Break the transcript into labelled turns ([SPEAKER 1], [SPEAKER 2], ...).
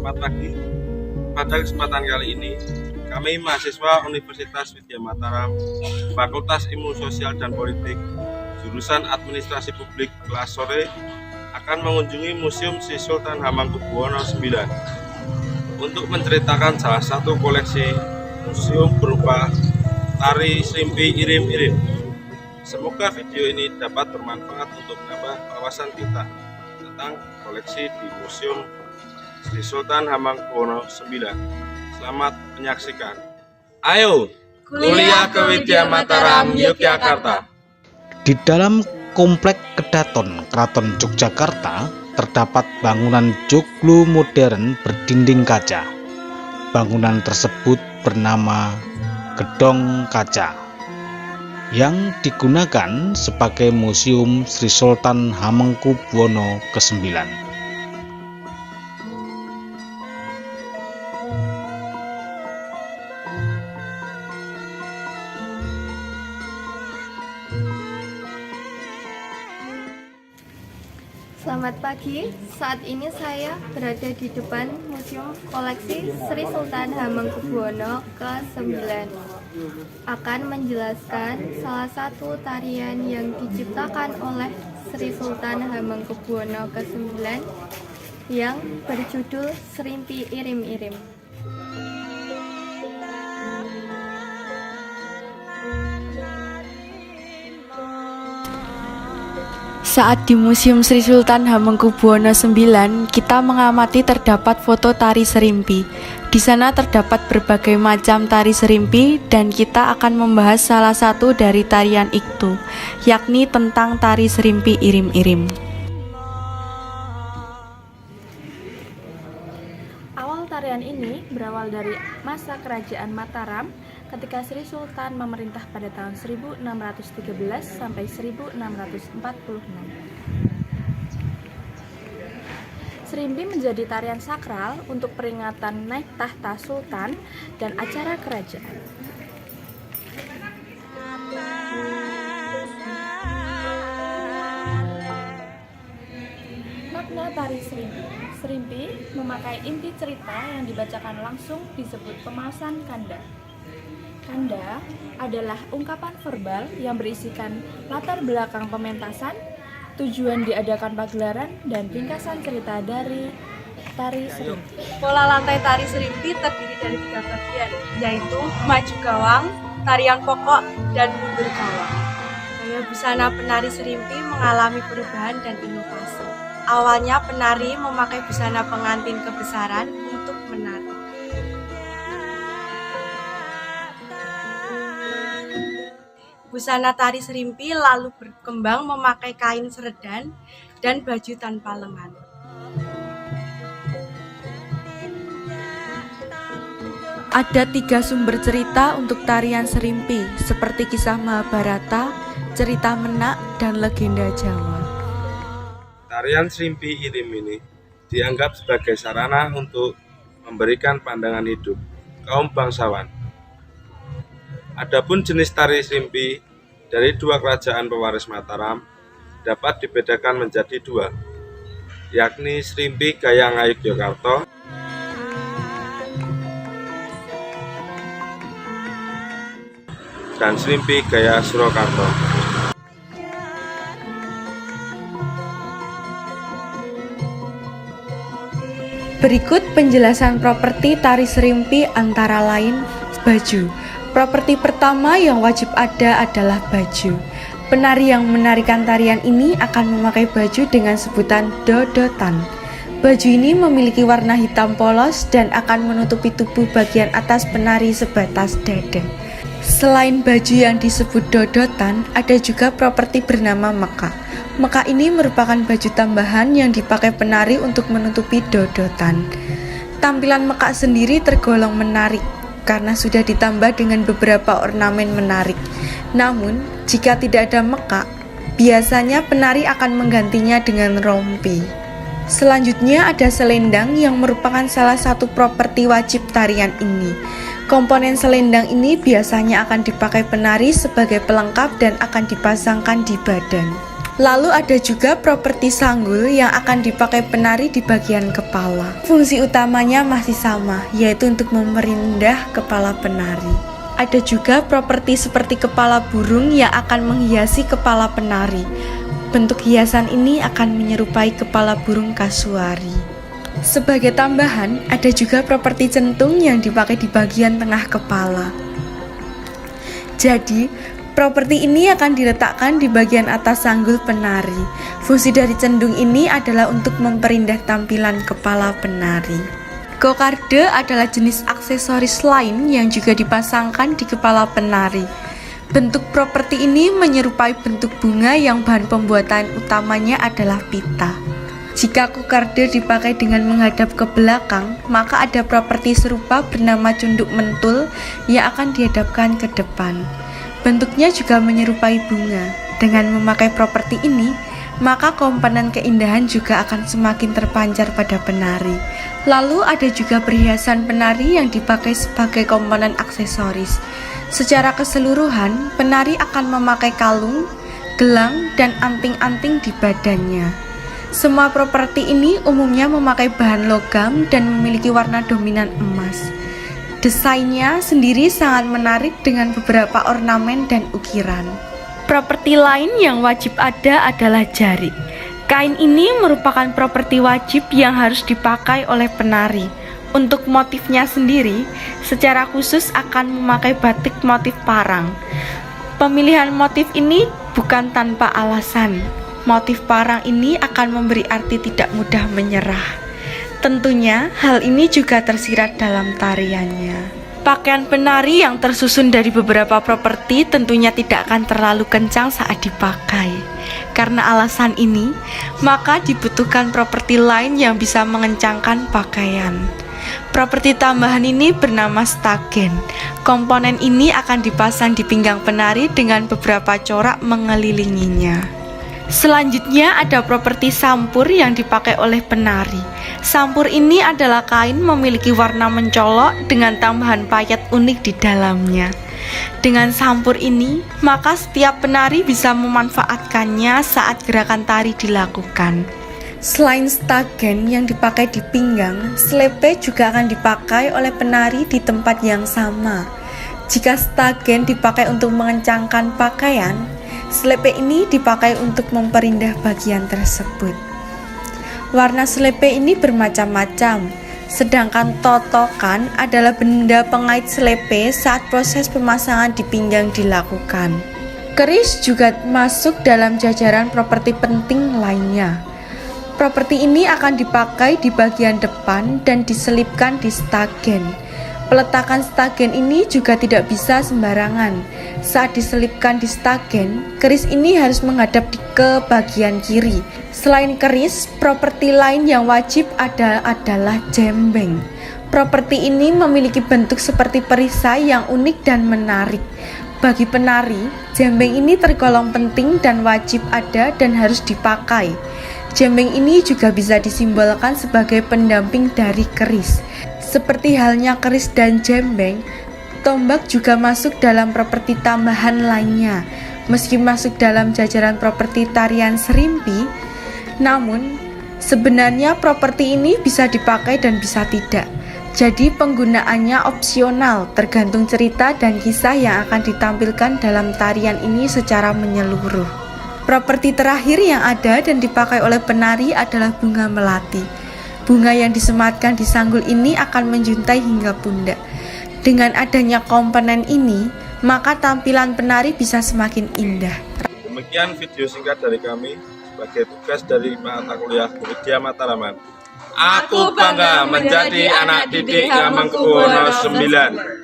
[SPEAKER 1] Selamat pagi. Pada kesempatan kali ini, kami mahasiswa Universitas Widya Mataram, Fakultas Ilmu Sosial dan Politik, jurusan Administrasi Publik kelas sore, akan mengunjungi Museum Sri Sultan Hamengkubuwono IX untuk menceritakan salah satu koleksi museum berupa tari Srimpi Irim-Irim. Semoga video ini dapat bermanfaat untuk menambah wawasan kita tentang koleksi di Museum Sri Sultan Hamengkubuwono IX. Selamat menyaksikan. Ayo, kuliah ke Widya Mataram, Yogyakarta.
[SPEAKER 2] Di dalam Komplek Kedaton Keraton Yogyakarta terdapat bangunan joglo modern berdinding kaca. Bangunan tersebut bernama Gedong Kaca yang digunakan sebagai Museum Sri Sultan Hamengkubuwono ke-9.
[SPEAKER 3] Selamat pagi, saat ini saya berada di depan Museum Koleksi Sri Sultan Hamengkubuwono ke-9. Akan menjelaskan salah satu tarian yang diciptakan oleh Sri Sultan Hamengkubuwono ke-9 yang berjudul Srimpi Irim-Irim.
[SPEAKER 4] Saat di Museum Sri Sultan Hamengkubuwono IX, kita mengamati terdapat foto tari Srimpi. Di sana terdapat berbagai macam tari Srimpi dan kita akan membahas salah satu dari tarian itu, yakni tentang tari Srimpi Irim-Irim.
[SPEAKER 5] Awal tarian ini berawal dari masa Kerajaan Mataram ketika Sri Sultan memerintah pada tahun 1613 sampai 1646. Srimpi menjadi tarian sakral untuk peringatan naik tahta sultan dan acara kerajaan. Makna tari Srimpi. Srimpi memakai inti cerita yang dibacakan langsung disebut pemasan kanda. Kanda adalah ungkapan verbal yang berisikan latar belakang pementasan, tujuan diadakan pagelaran, dan ringkasan cerita dari tari Srimpi.
[SPEAKER 6] Pola lantai tari Srimpi terdiri dari 3 bagian, yaitu maju gawang, tarian pokok, dan mundur gawang. Gaya busana penari Srimpi mengalami perubahan dan inovasi. Awalnya penari memakai busana pengantin kebesaran untuk menari. Busana tari Srimpi lalu berkembang memakai kain seredan dan baju tanpa lengan.
[SPEAKER 4] Ada 3 sumber cerita untuk tarian Srimpi, seperti kisah Mahabharata, cerita Menak, dan legenda Jawa.
[SPEAKER 1] Tarian Srimpi Irim ini dianggap sebagai sarana untuk memberikan pandangan hidup kaum bangsawan. Adapun jenis tari Srimpi dari 2 kerajaan pewaris Mataram dapat dibedakan menjadi 2, yakni Srimpi Gaya Ngayogyakarta dan Srimpi Gaya Surakarta.
[SPEAKER 4] Berikut penjelasan properti tari Srimpi antara lain baju. Properti pertama yang wajib ada adalah baju. Penari yang menarikan tarian ini akan memakai baju dengan sebutan dodotan. Baju ini memiliki warna hitam polos dan akan menutupi tubuh bagian atas penari sebatas dada. Selain baju yang disebut dodotan, ada juga properti bernama meka. Meka ini merupakan baju tambahan yang dipakai penari untuk menutupi dodotan. Tampilan meka sendiri tergolong menarik karena sudah ditambah dengan beberapa ornamen menarik. Namun, jika tidak ada meka, biasanya penari akan menggantinya dengan rompi. Selanjutnya ada selendang yang merupakan salah satu properti wajib tarian ini. Komponen selendang ini biasanya akan dipakai penari sebagai pelengkap dan akan dipasangkan di badan. Lalu ada juga properti sanggul yang akan dipakai penari di bagian kepala. Fungsi utamanya masih sama, yaitu untuk memperindah kepala penari. Ada juga properti seperti kepala burung yang akan menghiasi kepala penari. Bentuk hiasan ini akan menyerupai kepala burung kasuari. Sebagai tambahan, ada juga properti centung yang dipakai di bagian tengah kepala. Jadi, properti ini akan diletakkan di bagian atas sanggul penari. Fungsi dari cendung ini adalah untuk memperindah tampilan kepala penari. Kokarde adalah jenis aksesoris lain yang juga dipasangkan di kepala penari. Bentuk properti ini menyerupai bentuk bunga yang bahan pembuatan utamanya adalah pita. Jika kokarde dipakai dengan menghadap ke belakang, maka ada properti serupa bernama cunduk mentul yang akan dihadapkan ke depan. Bentuknya juga menyerupai bunga. Dengan memakai properti ini, maka komponen keindahan juga akan semakin terpancar pada penari. Lalu ada juga perhiasan penari yang dipakai sebagai komponen aksesoris. Secara keseluruhan, penari akan memakai kalung, gelang, dan anting-anting di badannya. Semua properti ini umumnya memakai bahan logam dan memiliki warna dominan emas. Desainnya sendiri sangat menarik dengan beberapa ornamen dan ukiran. Properti lain yang wajib ada adalah jarik. Kain ini merupakan properti wajib yang harus dipakai oleh penari. Untuk motifnya sendiri, secara khusus akan memakai batik motif parang. Pemilihan motif ini bukan tanpa alasan. Motif parang ini akan memberi arti tidak mudah menyerah. Tentunya hal ini juga tersirat dalam tariannya. Pakaian penari yang tersusun dari beberapa properti tentunya tidak akan terlalu kencang saat dipakai. Karena alasan ini, maka dibutuhkan properti lain yang bisa mengencangkan pakaian. Properti tambahan ini bernama stagen. Komponen ini akan dipasang di pinggang penari dengan beberapa corak mengelilinginya. Selanjutnya ada properti sampur yang dipakai oleh penari. Sampur ini adalah kain memiliki warna mencolok dengan tambahan payet unik di dalamnya. Dengan sampur ini, maka setiap penari bisa memanfaatkannya saat gerakan tari dilakukan. Selain stagen yang dipakai di pinggang, slepe juga akan dipakai oleh penari di tempat yang sama. Jika stagen dipakai untuk mengencangkan pakaian, slepe ini dipakai untuk memperindah bagian tersebut. Warna slepe ini bermacam-macam, sedangkan totokan adalah benda pengait slepe saat proses pemasangan di pinggang dilakukan. Keris juga masuk dalam jajaran properti penting lainnya. Properti ini akan dipakai di bagian depan dan diselipkan di stagen. Peletakan stagen ini juga tidak bisa sembarangan. Saat diselipkan di stagen, keris ini harus menghadap ke bagian kiri. Selain keris, properti lain yang wajib ada adalah jembeng. Properti ini memiliki bentuk seperti perisai yang unik dan menarik. Bagi penari, jembeng ini tergolong penting dan wajib ada dan harus dipakai. Jembeng ini juga bisa disimbolkan sebagai pendamping dari keris. Seperti halnya keris dan jembeng, tombak juga masuk dalam properti tambahan lainnya. Meski masuk dalam jajaran properti tarian serimpi, namun sebenarnya properti ini bisa dipakai dan bisa tidak. Jadi penggunaannya opsional, tergantung cerita dan kisah yang akan ditampilkan dalam tarian ini secara menyeluruh. Properti terakhir yang ada dan dipakai oleh penari adalah bunga melati. Bunga yang disematkan di sanggul ini akan menjuntai hingga pundak. Dengan adanya komponen ini, maka tampilan penari bisa semakin indah.
[SPEAKER 1] Demikian video singkat dari kami sebagai tugas dari mata kuliah Widya Mataraman. Aku bangga menjadi anak didik Hamengkubuwono 9.